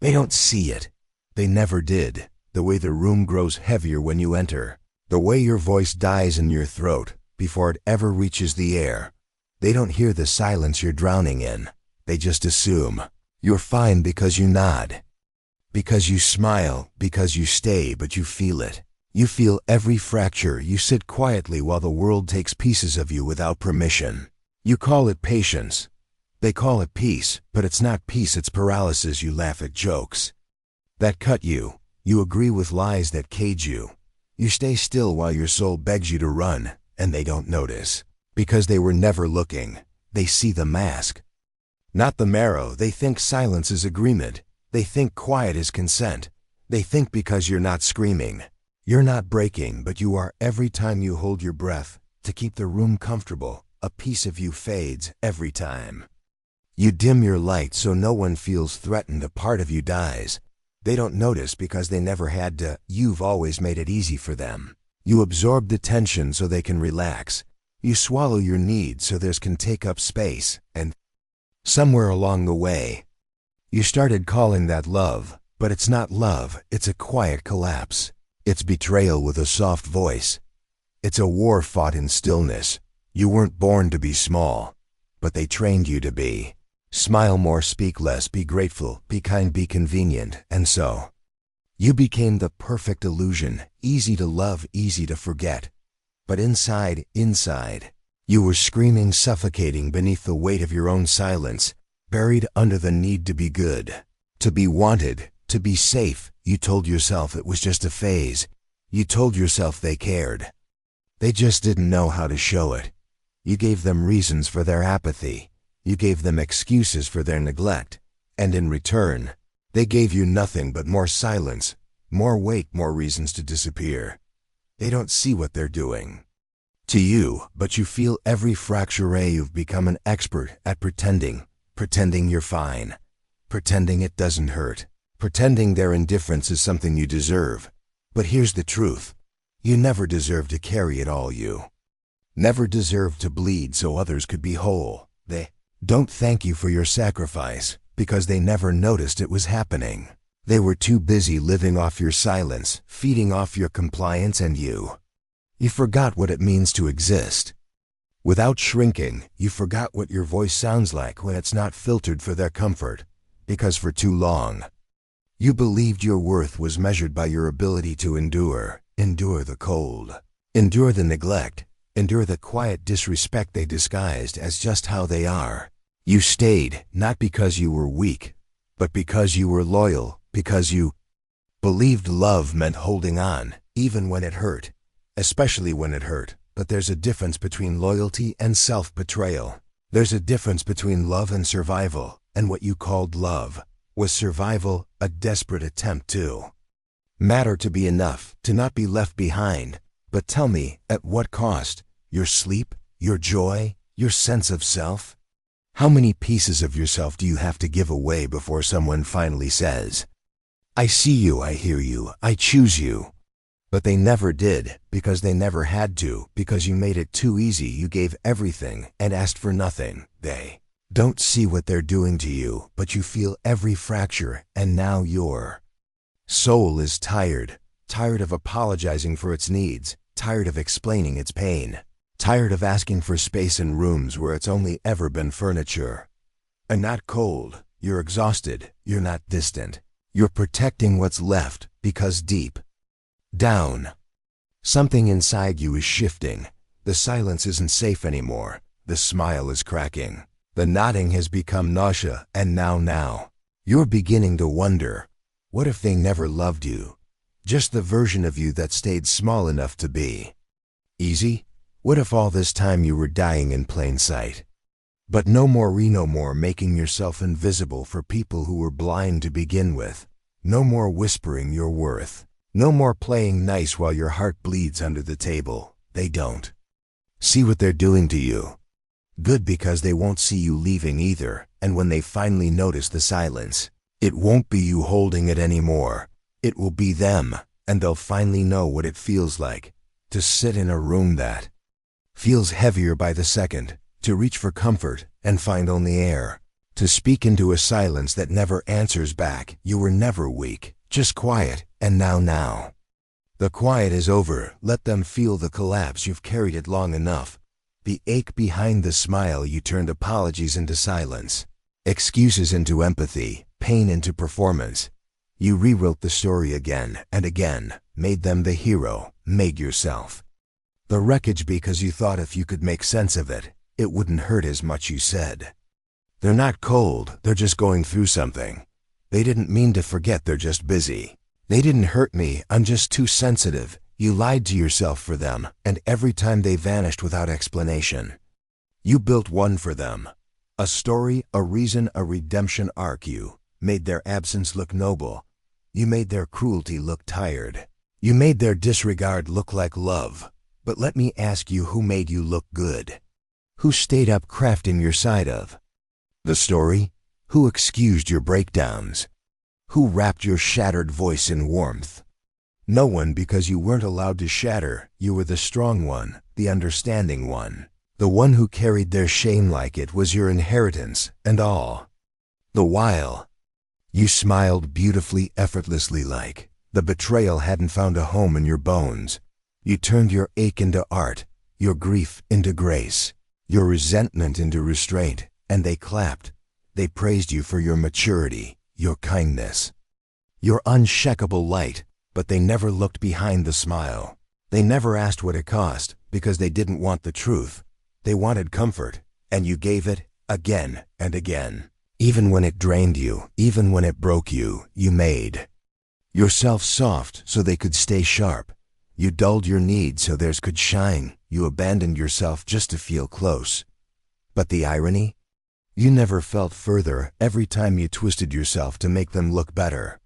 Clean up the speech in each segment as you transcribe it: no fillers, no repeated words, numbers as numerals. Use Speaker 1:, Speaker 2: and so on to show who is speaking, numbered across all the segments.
Speaker 1: They don't see it. They never did. The way the room grows heavier when you enter. The way your voice dies in your throat before it ever reaches the air. They don't hear the silence you're drowning in. They just assume. You're fine because you nod. Because you smile, because you stay, but you feel it. You feel every fracture. You sit quietly while the world takes pieces of you without permission. You call it patience. They call it peace, but it's not peace, it's paralysis. You laugh at jokes that cut you. You agree with lies that cage you. You stay still while your soul begs you to run, and they don't notice. Because they were never looking. They see the mask, not the marrow. They think silence is agreement. They think quiet is consent. They think because you're not screaming, you're not breaking, but you are. Every time you hold your breath to keep the room comfortable, a piece of you fades. Every time you dim your light so no one feels threatened, a part of you dies. They don't notice because they never had to. You've always made it easy for them. You absorb the tension so they can relax. You swallow your needs so theirs can take up space. And somewhere along the way, you started calling that love, but it's not love. It's a quiet collapse. It's betrayal with a soft voice. It's a war fought in stillness. You weren't born to be small, but they trained you to be. Smile more, speak less, be grateful, be kind, be convenient, and so you became the perfect illusion, easy to love, easy to forget. But inside, you were screaming, suffocating beneath the weight of your own silence, buried under the need to be good, to be wanted, to be safe. You told yourself it was just a phase. You told yourself they cared. They just didn't know how to show it. You gave them reasons for their apathy. You gave them excuses for their neglect. And in return, they gave you nothing but more silence, more weight, more reasons to disappear. They don't see what they're doing to you, but you feel every fracture. You've become an expert at pretending you're fine, pretending it doesn't hurt, pretending their indifference is something you deserve. But here's the truth. You never deserved to carry it all. You never deserved to bleed so others could be whole. They don't thank you for your sacrifice because they never noticed it was happening. They were too busy living off your silence, feeding off your compliance, and you forgot what it means to exist. Without shrinking, you forgot what your voice sounds like when it's not filtered for their comfort, because for too long, you believed your worth was measured by your ability to endure the cold, endure the neglect, endure the quiet disrespect they disguised as just how they are. You stayed, not because you were weak, but because you were loyal, because you believed love meant holding on, even when it hurt, especially when it hurt. But there's a difference between loyalty and self-betrayal. There's a difference between love and survival, and what you called love was survival, a desperate attempt to matter, to be enough, to not be left behind. But tell me, at what cost? Your sleep, your joy, your sense of self? How many pieces of yourself do you have to give away before someone finally says, I see you, I hear you, I choose you? But they never did, because they never had to, because you made it too easy. You gave everything and asked for nothing. They don't see what they're doing to you, but you feel every fracture, and now your soul is tired of apologizing for its needs, tired of explaining its pain, tired of asking for space in rooms where it's only ever been furniture. And not cold, you're exhausted, you're not distant. You're protecting what's left, because deep down, something inside you is shifting. The silence isn't safe anymore. The smile is cracking. The nodding has become nausea, and now, you're beginning to wonder, what if they never loved you? Just the version of you that stayed small enough to be easy? What if all this time you were dying in plain sight? But no more making yourself invisible for people who were blind to begin with. No more whispering your worth. No more playing nice while your heart bleeds under the table. They don't see what they're doing to you. Good, because they won't see you leaving either. And when they finally notice the silence, it won't be you holding it anymore. It will be them, and they'll finally know what it feels like to sit in a room that feels heavier by the second, to reach for comfort and find only air, To speak into a silence that never answers back. You were never weak, just quiet, and now. The quiet is over. Let them feel the collapse. You've carried it long enough. The ache behind the smile. You turned apologies into silence, excuses into empathy, pain into performance. You rewrote the story again and again, made them the hero, made yourself the wreckage because you thought if you could make sense of it, it wouldn't hurt as much. You said, "They're not cold, they're just going through something. They didn't mean to forget, they're just busy. They didn't hurt me, I'm just too sensitive." You lied to yourself for them, and every time they vanished without explanation, you built one for them. A story, a reason, a redemption arc. You made their absence look noble. You made their cruelty look tired. You made their disregard look like love. But let me ask you, who made you look good? Who stayed up crafting your side of the story? Who excused your breakdowns? Who wrapped your shattered voice in warmth? No one, because you weren't allowed to shatter. You were the strong one, the understanding one, the one who carried their shame like it was your inheritance, and all the while, you smiled beautifully, effortlessly, like the betrayal hadn't found a home in your bones. You turned your ache into art, your grief into grace, your resentment into restraint, and they clapped. They praised you for your maturity, your kindness, your unshakable light. But they never looked behind the smile. They never asked what it cost, because they didn't want the truth. They wanted comfort, and you gave it again and again. Even when it drained you, even when it broke you, you made yourself soft so they could stay sharp. You dulled your needs so theirs could shine. You abandoned yourself just to feel close. But the irony? You never felt further every time you twisted yourself to make them look better.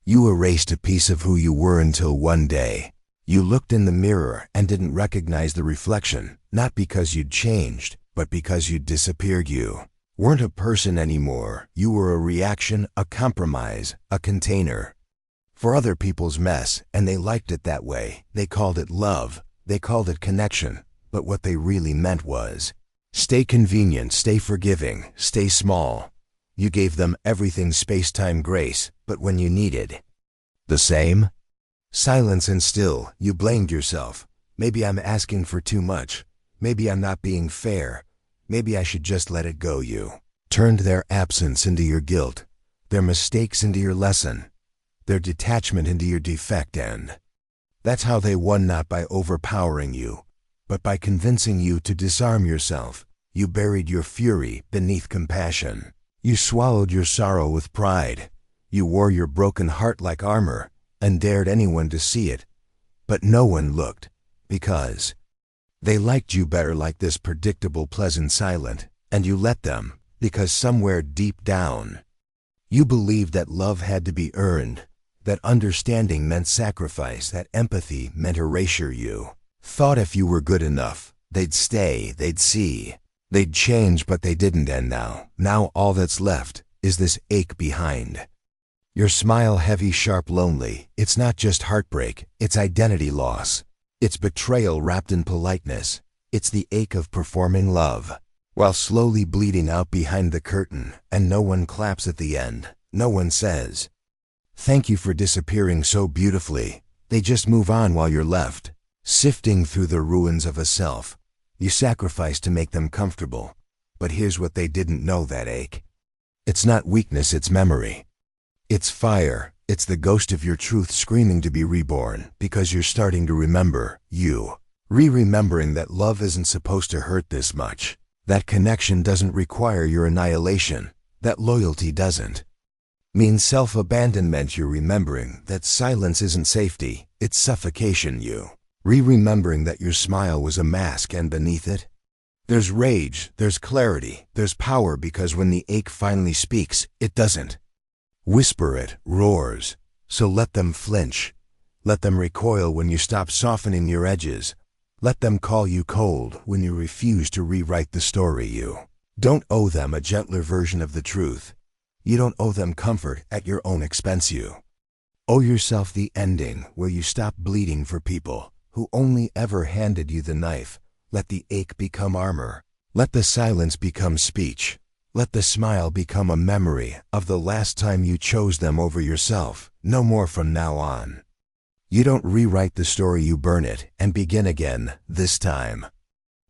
Speaker 1: You erased a piece of who you were until one day, you looked in the mirror and didn't recognize the reflection, not because you'd changed, but because you'd disappeared. You weren't a person anymore. You were a reaction, a compromise, a container for other people's mess, and they liked it that way. They called it love, they called it connection, but what they really meant was, stay convenient, stay forgiving, stay small. You gave them everything, space-time grace, but when you needed the same silence and still, you blamed yourself. Maybe I'm asking for too much. Maybe I'm not being fair. Maybe I should just let it go. You turned their absence into your guilt, their mistakes into your lesson, their detachment into your defect, and that's how they won, not by overpowering you, but by convincing you to disarm yourself. You buried your fury beneath compassion. You swallowed your sorrow with pride. You wore your broken heart like armor and dared anyone to see it. But no one looked, because they liked you better like this predictable, pleasant, silent, and you let them, because somewhere deep down, you believed that love had to be earned, that understanding meant sacrifice, that empathy meant erasure. You thought if you were good enough, they'd stay, they'd see. They'd change, but they didn't, and now all that's left is this ache behind your smile, heavy, sharp, lonely. It's not just heartbreak, it's identity loss. It's betrayal wrapped in politeness. It's the ache of performing love while slowly bleeding out behind the curtain, and no one claps at the end. No one says, "Thank you for disappearing so beautifully." They just move on while you're left, sifting through the ruins of a self you sacrificed to make them comfortable. But here's what they didn't know: that ache, it's not weakness, it's memory. It's fire. It's the ghost of your truth screaming to be reborn, because you're starting to remember. You remembering that love isn't supposed to hurt this much, that connection doesn't require your annihilation, that loyalty doesn't mean self-abandonment. You're remembering that silence isn't safety, it's suffocation. You remembering that your smile was a mask, and beneath it, there's rage, there's clarity, there's power, because when the ache finally speaks, it doesn't whisper, it roars. So let them flinch. Let them recoil when you stop softening your edges. Let them call you cold when you refuse to rewrite the story. You don't owe them a gentler version of the truth. You don't owe them comfort at your own expense. You owe yourself the ending where you stop bleeding for people who only ever handed you the knife. Let the ache become armor. Let the silence become speech. Let the smile become a memory of the last time you chose them over yourself. No more from now on. You don't rewrite the story, you burn it and begin again, this time.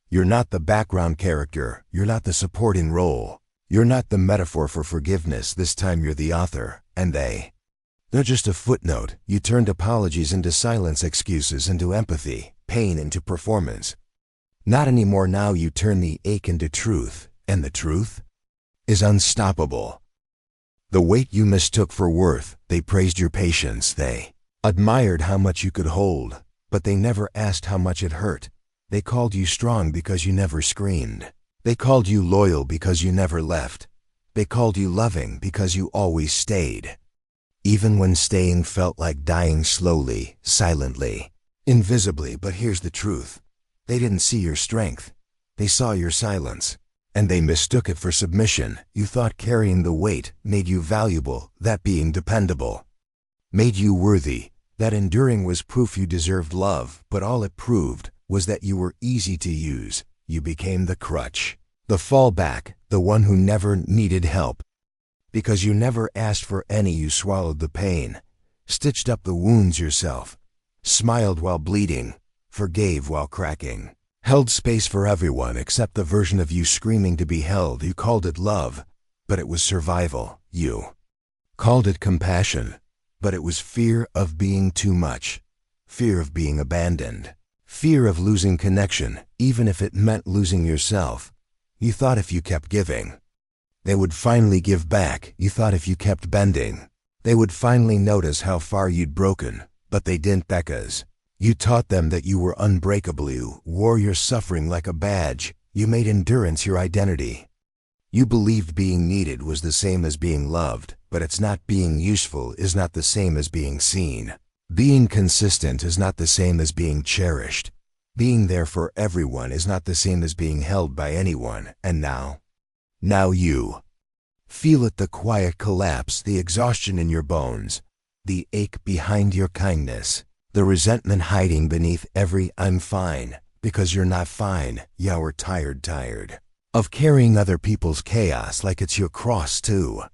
Speaker 1: You're not the background character, you're not the supporting role. You're not the metaphor for forgiveness, this time you're the author, and they're just a footnote. You turned apologies into silence, excuses into empathy, pain into performance. Not anymore. Now you turn the ache into truth, and the truth is unstoppable. The weight you mistook for worth, they praised your patience, they admired how much you could hold, but they never asked how much it hurt. They called you strong because you never screamed. They called you loyal because you never left. They called you loving because you always stayed. Even when staying felt like dying slowly, silently, invisibly. But here's the truth. They didn't see your strength. They saw your silence. And they mistook it for submission. You thought carrying the weight made you valuable, that being dependable made you worthy, that enduring was proof you deserved love. But all it proved was that you were easy to use. You became the crutch, the fallback, the one who never needed help. Because you never asked for any, you swallowed the pain, stitched up the wounds yourself, smiled while bleeding, forgave while cracking, held space for everyone except the version of you screaming to be held. You called it love, but it was survival. You called it compassion, but it was fear of being too much, fear of being abandoned, fear of losing connection, even if it meant losing yourself. You thought if you kept giving, they would finally give back. You thought if you kept bending, they would finally notice how far you'd broken, but they didn't, because you taught them that you were unbreakable. You wore your suffering like a badge. You made endurance your identity. You believed being needed was the same as being loved, but it's not. Being useful is not the same as being seen. Being consistent is not the same as being cherished. Being there for everyone is not the same as being held by anyone. And now you feel it, the quiet collapse, the exhaustion in your bones, the ache behind your kindness, the resentment hiding beneath every "I'm fine," because you're not fine. Yeah, we're tired of carrying other people's chaos like it's your cross too.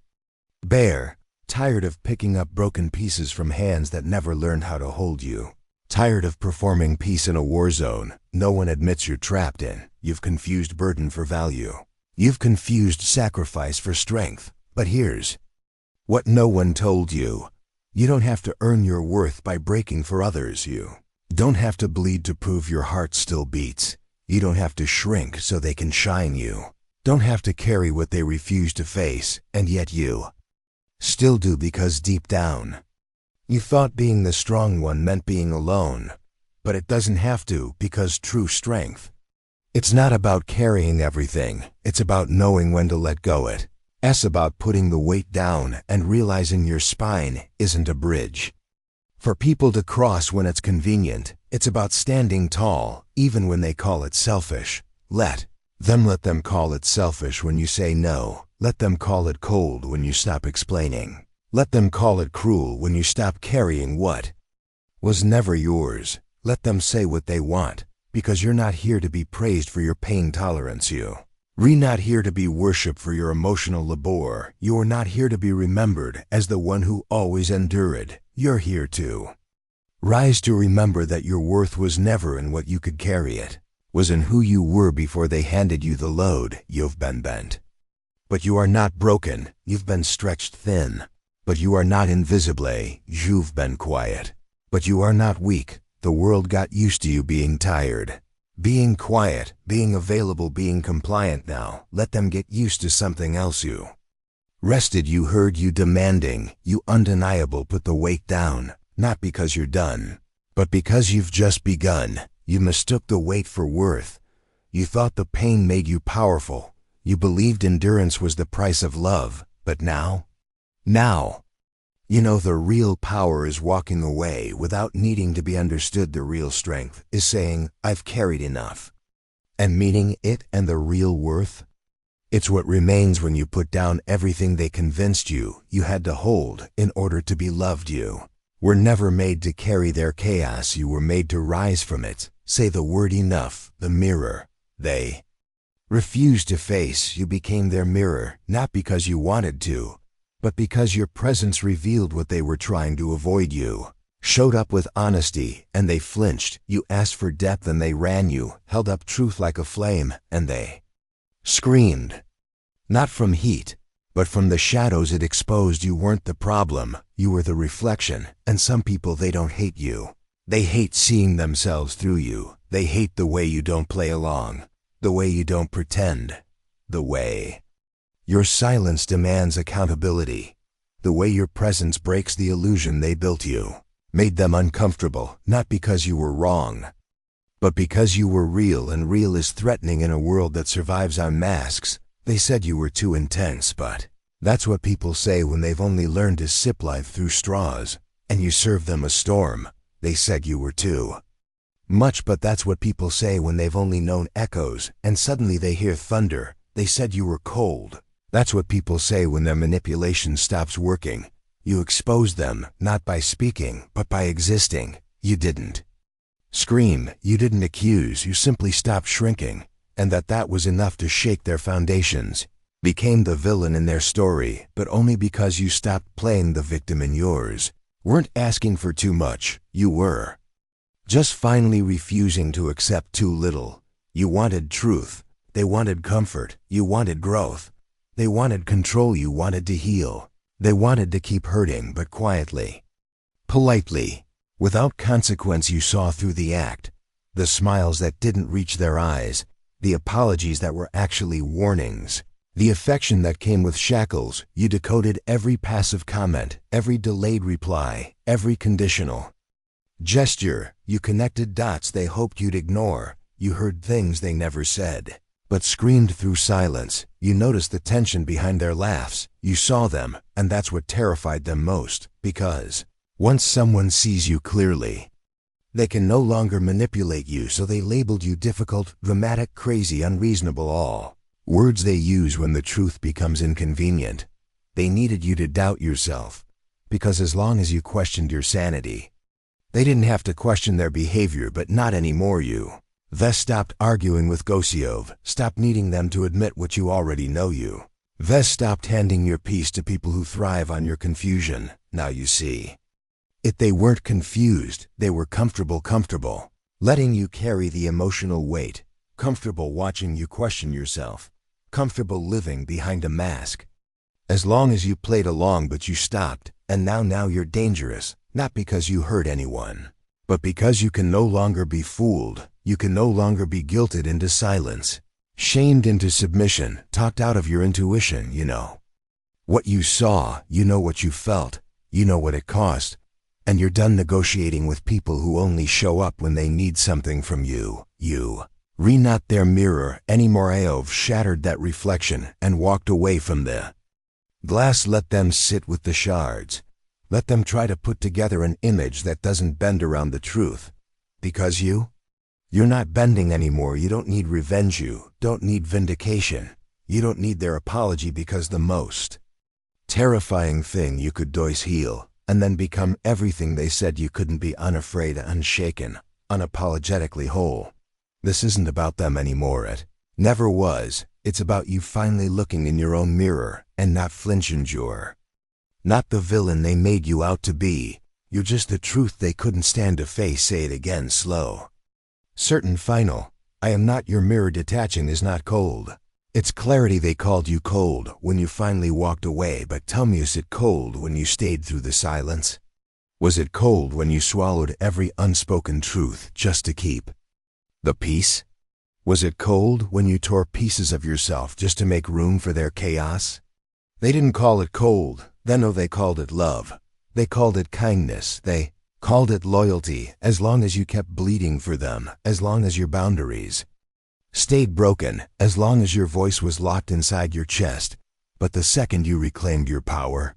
Speaker 1: Tired of picking up broken pieces from hands that never learned how to hold you. Tired of performing peace in a war zone no one admits you're trapped in. You've confused burden for value. You've confused sacrifice for strength. But here's what no one told you. You don't have to earn your worth by breaking for others. You don't have to bleed to prove your heart still beats. You don't have to shrink so they can shine. You don't have to carry what they refuse to face, and yet you still do, because deep down, you thought being the strong one meant being alone. But it doesn't have to, because true strength, it's not about carrying everything. It's about knowing when to let go. It's about putting the weight down and realizing your spine isn't a bridge for people to cross when it's convenient. It's about standing tall, even when they call it selfish. Let them call it selfish when you say no. Let them call it cold when you stop explaining. Let them call it cruel when you stop carrying what was never yours. Let them say what they want, because you're not here to be praised for your pain tolerance. You're not here to be worshipped for your emotional labor. You're not here to be remembered as the one who always endured. You're here to rise, to remember that your worth was never in what you could carry. It was in who you were before they handed you the load. You've been bent, but you are not broken. You've been stretched thin, but you are not invisible. You've been quiet, but you are not weak. The world got used to you being tired, being quiet, being available, being compliant. Now let them get used to something else. You rested. You heard. You demanding. You undeniable. Put the weight down, not because you're done, but because you've just begun. You mistook the weight for worth. You thought the pain made you powerful. You believed endurance was the price of love. But now, you know the real power is walking away without needing to be understood. The real strength is saying, I've carried enough, and meaning it. And the real worth, it's what remains when you put down everything they convinced you had to hold in order to be loved. You were never made to carry their chaos. You were made to rise from it. Say the word enough. The mirror they refused to face. You became their mirror, not because you wanted to, but because your presence revealed what they were trying to avoid. You showed up with honesty, and they flinched. You asked for depth, and they ran. You held up truth like a flame, and they screamed. Not from heat, but from the shadows it exposed. You weren't the problem, you were the reflection. And some people, they don't hate you. They hate seeing themselves through you. They hate the way you don't play along, the way you don't pretend, the way your silence demands accountability, the way your presence breaks the illusion they built. You made them uncomfortable, not because you were wrong, but because you were real, and real is threatening in a world that survives on masks. They said you were too intense, but that's what people say when they've only learned to sip life through straws, and you serve them a storm. They said you were too much, but that's what people say when they've only known echoes, and suddenly they hear thunder. They said you were cold. That's what people say when their manipulation stops working. You exposed them, not by speaking, but by existing. You didn't scream, you didn't accuse, you simply stopped shrinking, and that was enough to shake their foundations. Became the villain in their story, but only because you stopped playing the victim in yours. Weren't asking for too much, you were just finally refusing to accept too little. You wanted truth, they wanted comfort, you wanted growth. They wanted control, you wanted to heal. They wanted to keep hurting, but quietly, politely, without consequence. You saw through the act, the smiles that didn't reach their eyes, the apologies that were actually warnings, the affection that came with shackles. You decoded every passive comment, every delayed reply, every conditional gesture. You connected dots they hoped you'd ignore. You heard things they never said, but screamed through silence. You noticed the tension behind their laughs. You saw them, and that's what terrified them most, because once someone sees you clearly, they can no longer manipulate you. So they labeled you difficult, dramatic, crazy, unreasonable, all words they use when the truth becomes inconvenient. They needed you to doubt yourself, because as long as you questioned your sanity, they didn't have to question their behavior. But not anymore. You thus stopped arguing with Gosiov, stopped needing them to admit what you already know. You thus stopped handing your peace to people who thrive on your confusion. Now you see it. They weren't confused, they were comfortable, letting you carry the emotional weight, comfortable watching you question yourself, comfortable living behind a mask. As long as you played along, but you stopped, and now you're dangerous, not because you hurt anyone, but because you can no longer be fooled. You can no longer be guilted into silence, shamed into submission, talked out of your intuition. You know what you saw, you know what you felt, you know what it cost, and you're done negotiating with people who only show up when they need something from you. You not their mirror anymore. Aov shattered that reflection and walked away from the glass. Let them sit with the shards. Let them try to put together an image that doesn't bend around the truth. Because you're not bending anymore. You don't need revenge. You don't need vindication. You don't need their apology, because the most terrifying thing you could do is heal, and then become everything they said you couldn't be: unafraid, unshaken, unapologetically whole. This isn't about them anymore. It never was. It's about you finally looking in your own mirror and not flinching. You're not the villain they made you out to be. You're just the truth they couldn't stand to face. Say it again, slow, certain, final. I am not your mirror. Detaching is not cold. It's clarity. They called you cold when you finally walked away. But tell me, is it cold when you stayed through the silence? Was it cold when you swallowed every unspoken truth just to keep the peace? Was it cold when you tore pieces of yourself just to make room for their chaos? They didn't call it cold then. No, they called it love. They called it kindness. They called it loyalty. As long as you kept bleeding for them, as long as your boundaries stayed broken, as long as your voice was locked inside your chest. But the second you reclaimed your power,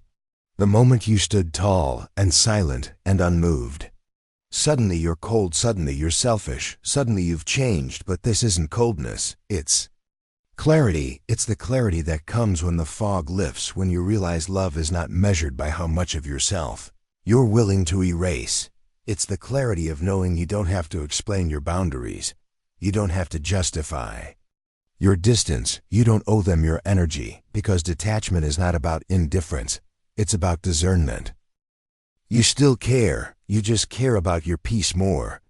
Speaker 1: the moment you stood tall and silent and unmoved, suddenly you're cold, suddenly you're selfish, suddenly you've changed. But this isn't coldness, it's clarity. It's the clarity that comes when the fog lifts, when you realize love is not measured by how much of yourself you're willing to erase. It's the clarity of knowing you don't have to explain your boundaries. You don't have to justify Your distance, you don't owe them your energy, because detachment is not about indifference, it's about discernment. You still care, you just care about your peace more.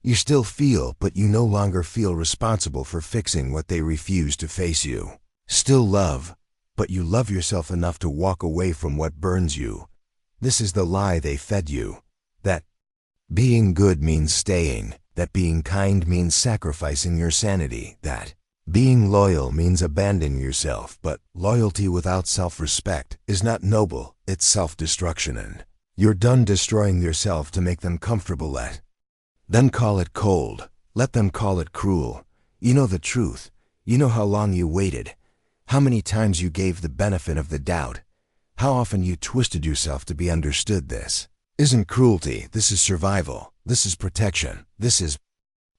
Speaker 1: You still feel, but you no longer feel responsible for fixing what they refuse to face you. Still love, but you love yourself enough to walk away from what burns you. This is the lie they fed you. That being good means staying, that being kind means sacrificing your sanity, that being loyal means abandoning yourself, but loyalty without self-respect is not noble, it's self-destruction, and you're done destroying yourself to make them comfortable at. Then call it cold, let them call it cruel. You know the truth, you know how long you waited, how many times you gave the benefit of the doubt, how often you twisted yourself to be understood. This isn't cruelty, this is survival, this is protection, this is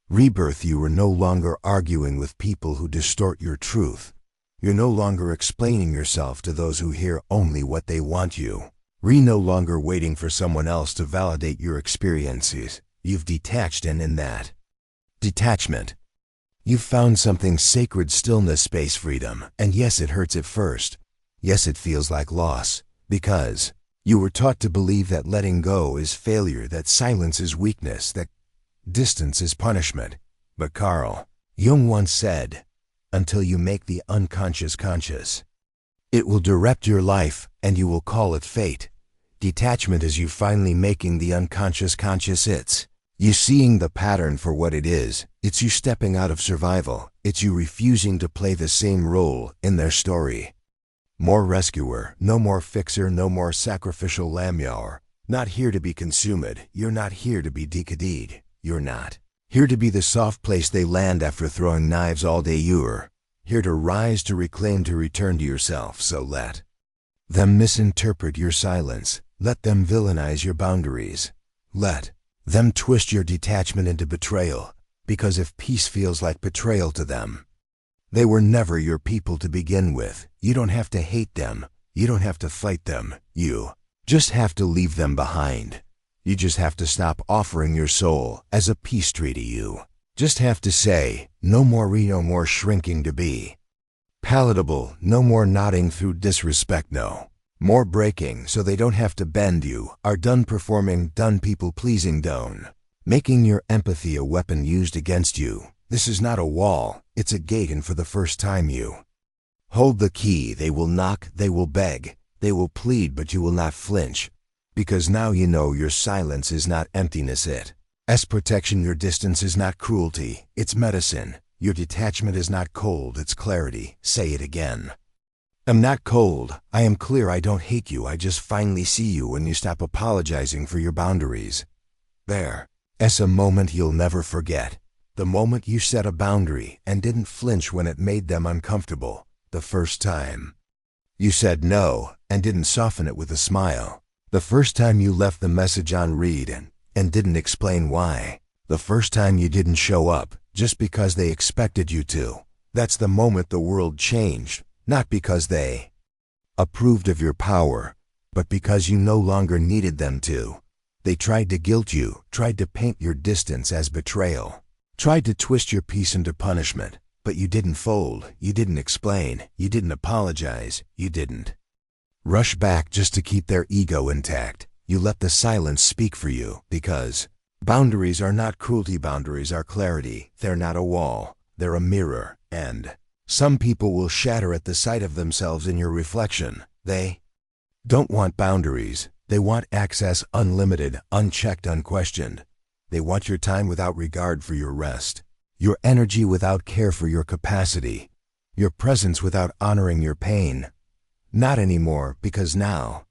Speaker 1: rebirth. You are no longer arguing with people who distort your truth. You're no longer explaining yourself to those who hear only what they want you. No longer waiting for someone else to validate your experiences. You've detached, and in that detachment, you've found something sacred: stillness, space, freedom. And yes, it hurts at first. Yes, it feels like loss, because you were taught to believe that letting go is failure, that silence is weakness, that distance is punishment. But Carl Jung once said, until you make the unconscious conscious, it will direct your life, and you will call it fate. Detachment is you finally making the unconscious conscious. It's you seeing the pattern for what it is. It's you stepping out of survival. It's you refusing to play the same role in their story. More rescuer, no more fixer, no more sacrificial lamb. You're not here to be consumed. You're not here to be decaded. You're not here to be the soft place they land after throwing knives all day. You're here to rise, to reclaim, to return to yourself. So let them misinterpret your silence. Let them villainize your boundaries. Let them twist your detachment into betrayal, because if peace feels like betrayal to them, they were never your people to begin with. You don't have to hate them. You don't have to fight them. You just have to leave them behind. You just have to stop offering your soul as a peace treaty. You just have to say, no more no more shrinking to be palatable, no more nodding through disrespect, no more breaking so they don't have to bend. You are done performing, done people-pleasing, done making your empathy a weapon used against you. This is not a wall, it's a gate, and for the first time you hold the key. They will knock, they will beg, they will plead, but you will not flinch, because now you know your silence is not emptiness, it's protection. Your distance is not cruelty, it's medicine. Your detachment is not cold, it's clarity. Say it again. I'm not cold, I am clear. I don't hate you, I just finally see you when you stop apologizing for your boundaries. There's a moment you'll never forget. The moment you set a boundary and didn't flinch when it made them uncomfortable. The first time you said no and didn't soften it with a smile. The first time you left the message on read and didn't explain why. The first time you didn't show up just because they expected you to. That's the moment the world changed. Not because they approved of your power, but because you no longer needed them to. They tried to guilt you, tried to paint your distance as betrayal, tried to twist your peace into punishment, but you didn't fold, you didn't explain, you didn't apologize, you didn't rush back just to keep their ego intact. You let the silence speak for you, because boundaries are not cruelty, boundaries are clarity. They're not a wall, they're a mirror, and some people will shatter at the sight of themselves in your reflection. They don't want boundaries. They want access, unlimited, unchecked, unquestioned. They want your time without regard for your rest, your energy without care for your capacity, your presence without honoring your pain. Not anymore, because now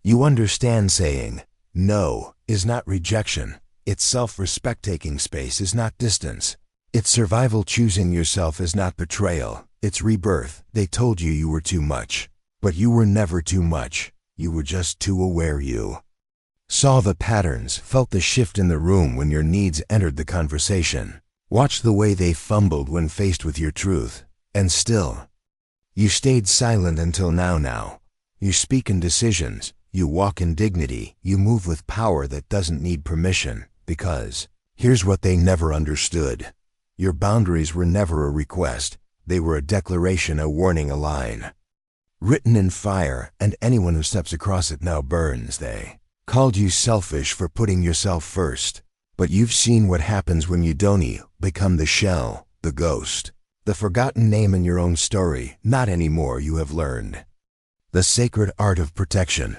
Speaker 1: you understand saying no is not rejection. It's self-respect. Taking space is not distance. It's survival. Choosing yourself is not betrayal, it's rebirth. They told you you were too much, but you were never too much. You were just too aware. You saw the patterns, felt the shift in the room when your needs entered the conversation, watched the way they fumbled when faced with your truth, and still, you stayed silent until now. Now, you speak in decisions, you walk in dignity, you move with power that doesn't need permission, because here's what they never understood. Your boundaries were never a request. They were a declaration, a warning, a line. Written in fire, and anyone who steps across it now burns. They called you selfish for putting yourself first. But you've seen what happens when you don't become the shell, the ghost, the forgotten name in your own story. Not anymore, you have learned. The sacred art of protection,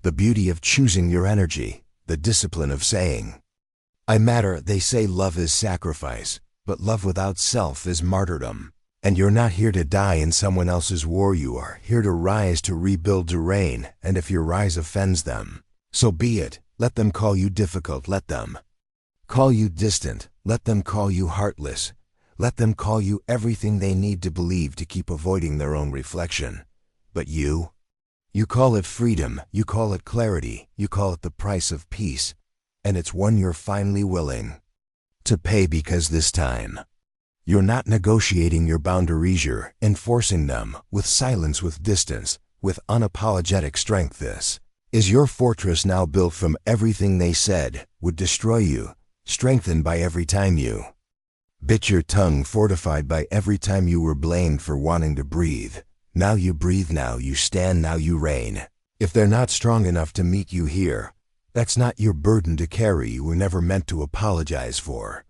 Speaker 1: the beauty of choosing your energy, the discipline of saying, I matter. They say love is sacrifice, but love without self is martyrdom. And you're not here to die in someone else's war. You are here to rise, to rebuild, to reign. And if your rise offends them, so be it. Let them call you difficult. Let them call you distant. Let them call you heartless. Let them call you everything they need to believe to keep avoiding their own reflection. But you call it freedom. You call it clarity. You call it the price of peace. And it's one you're finally willing to pay, because this time you're not negotiating your boundaries, you're enforcing them with silence, with distance, with unapologetic strength. This is your fortress now, built from everything they said would destroy you, strengthened by every time you bit your tongue, fortified by every time you were blamed for wanting to breathe. Now you breathe, now you stand, now you reign. If they're not strong enough to meet you here, that's not your burden to carry. You were never meant to apologize for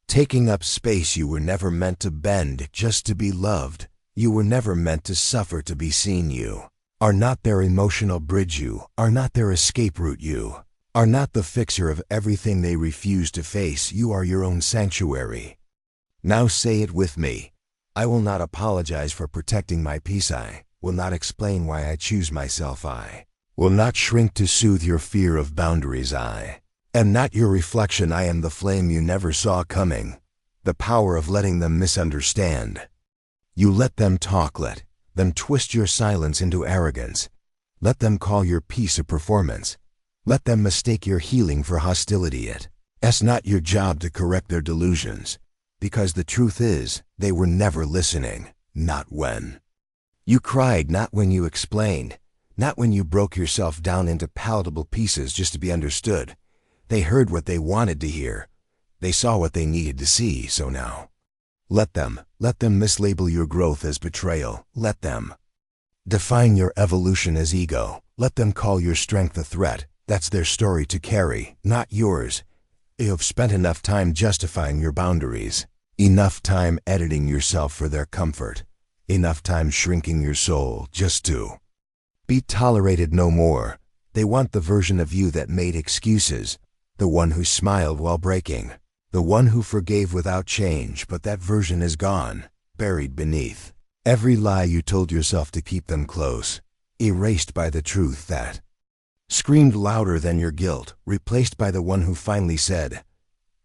Speaker 1: taking up space. You were never meant to bend just to be loved. You were never meant to suffer to be seen. You are not their emotional bridge. You are not their escape route. You are not the fixer of everything they refuse to face. You are your own sanctuary. Now say it with me. I will not apologize for protecting my peace. I will not explain why I choose myself. I will not shrink to soothe your fear of boundaries. I am not your reflection. I am the flame you never saw coming. The power of letting them misunderstand. You let them talk, let them twist your silence into arrogance. Let them call your peace a performance. Let them mistake your healing for hostility. It's not your job to correct their delusions, because the truth is, they were never listening. Not when you cried, not when you explained, not when you broke yourself down into palatable pieces just to be understood. They heard what they wanted to hear. They saw what they needed to see. So now, let them mislabel your growth as betrayal. Let them define your evolution as ego. Let them call your strength a threat. That's their story to carry, not yours. You have spent enough time justifying your boundaries, enough time editing yourself for their comfort, enough time shrinking your soul just to be tolerated no more. They want the version of you that made excuses, the one who smiled while breaking, the one who forgave without change. But that version is gone, buried beneath every lie you told yourself to keep them close, erased by the truth that screamed louder than your guilt, replaced by the one who finally said,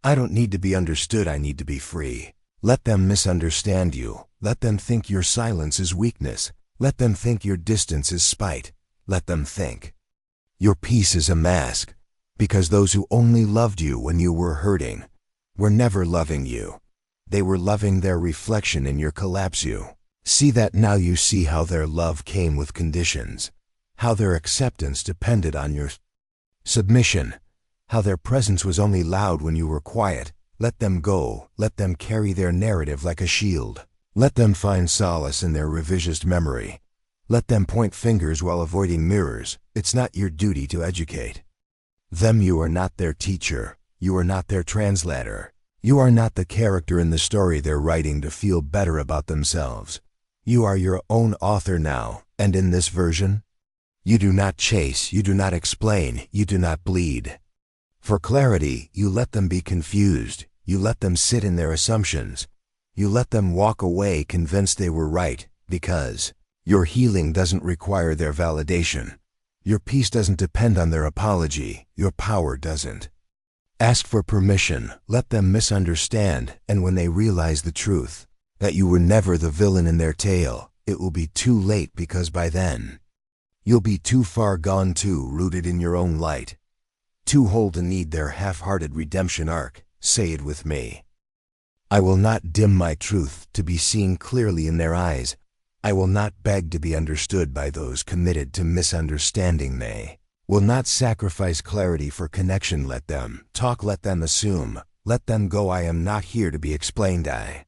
Speaker 1: I don't need to be understood, I need to be free. Let them misunderstand you. Let them think your silence is weakness. Let them think your distance is spite. Let them think your peace is a mask, because those who only loved you when you were hurting were never loving you. They were loving their reflection in your collapse. You see that now. You see how their love came with conditions, how their acceptance depended on your submission, how their presence was only loud when you were quiet. Let them go. Let them carry their narrative like a shield. Let them find solace in their revisionist memory. Let them point fingers while avoiding mirrors. It's not your duty to educate them. You are not their teacher. You are not their translator. You are not the character in the story they're writing to feel better about themselves. You are your own author now, and in this version, you do not chase, you do not explain, you do not bleed. For clarity, you let them be confused. You let them sit in their assumptions. You let them walk away convinced they were right, because your healing doesn't require their validation. Your peace doesn't depend on their apology. Your power doesn't ask for permission. Let them misunderstand, and when they realize the truth, that you were never the villain in their tale, it will be too late, because by then, you'll be too far gone, too rooted in your own light, too whole to need their half-hearted redemption arc. Say it with me. I will not dim my truth to be seen clearly in their eyes. I will not beg to be understood by those committed to misunderstanding. They will not sacrifice clarity for connection. Let them talk, let them assume, let them go. I am not here to be explained. I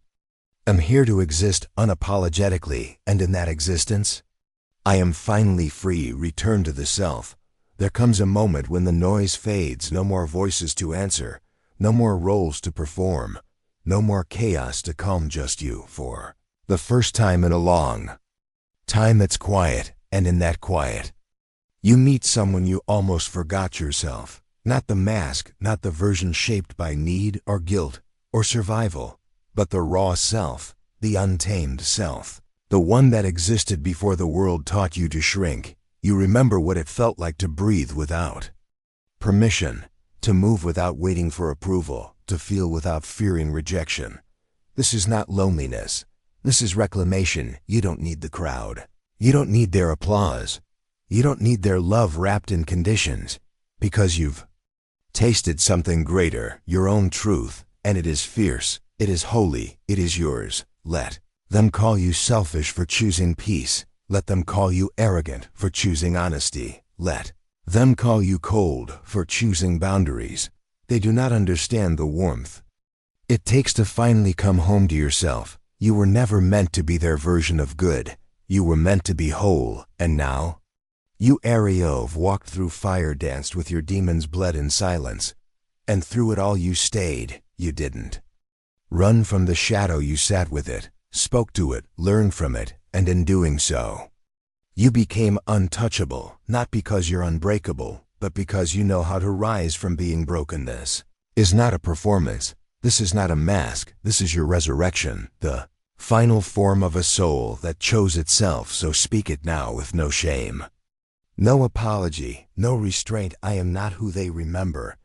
Speaker 1: I'm here to exist unapologetically, and in that existence, I am finally free. Return to the self. There comes a moment when the noise fades, no more voices to answer, no more roles to perform, no more chaos to calm, just you. For the first time in a long time, it's quiet, and in that quiet, you meet someone you almost forgot yourself. Not the mask, not the version shaped by need or guilt or survival, but the raw self, the untamed self, the one that existed before the world taught you to shrink. You remember what it felt like to breathe without permission, to move without waiting for approval, to feel without fearing rejection. This is not loneliness. This is reclamation. You don't need the crowd. You don't need their applause. You don't need their love wrapped in conditions, because you've tasted something greater, your own truth, and it is fierce, it is holy, it is yours. Let them call you selfish for choosing peace. Let them call you arrogant for choosing honesty. Let them call you cold for choosing boundaries. They do not understand the warmth it takes to finally come home to yourself. You were never meant to be their version of good. You were meant to be whole, and now you Ariov walked through fire, danced with your demons, bled in silence, and through it all you stayed. You didn't run from the shadow, you sat with it, spoke to it, learned from it, and in doing so, you became untouchable, not because you're unbreakable, but because you know how to rise from being broken. This is not a performance. This is not a mask. This is your resurrection, the final form of a soul that chose itself, so speak it now with no shame. No apology, no restraint. I am not who they remember.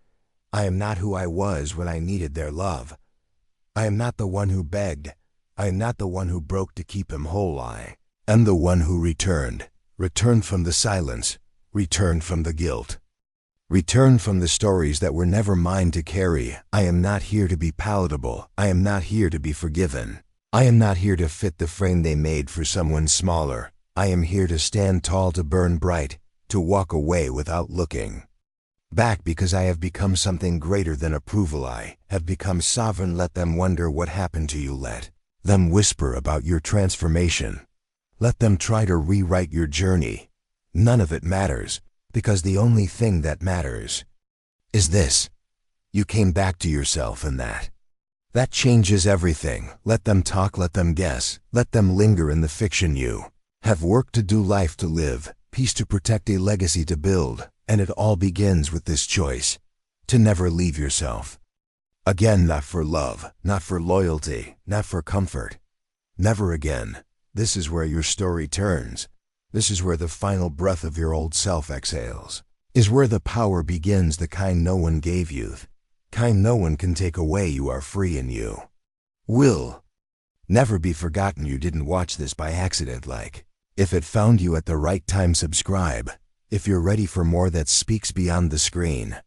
Speaker 1: I am not who I was when I needed their love. I am not the one who begged. I am not the one who broke to keep him whole. I am the one who returned from the silence, returned from the guilt, returned from the stories that were never mine to carry. I am not here to be palatable. I am not here to be forgiven. I am not here to fit the frame they made for someone smaller. I am here to stand tall, to burn bright, to walk away without looking back, because I have become something greater than approval. I have become sovereign. Let them wonder what happened to you. Let them whisper about your transformation. Let them try to rewrite your journey. None of it matters, because the only thing that matters is this: you came back to yourself, and that changes everything. Let them talk, let them guess, let them linger in the fiction. You have work to do, life to live, peace to protect, a legacy to build, and it all begins with this choice: to never leave yourself again. Not for love, not for loyalty, not for comfort. Never again. This is where your story turns. This is where the final breath of your old self exhales. Is where the power begins, the kind no one gave you, kind no one can take away. You are free, and you will never be forgotten. You didn't watch this by accident. Like, if it found you at the right time, subscribe. If you're ready for more that speaks beyond the screen,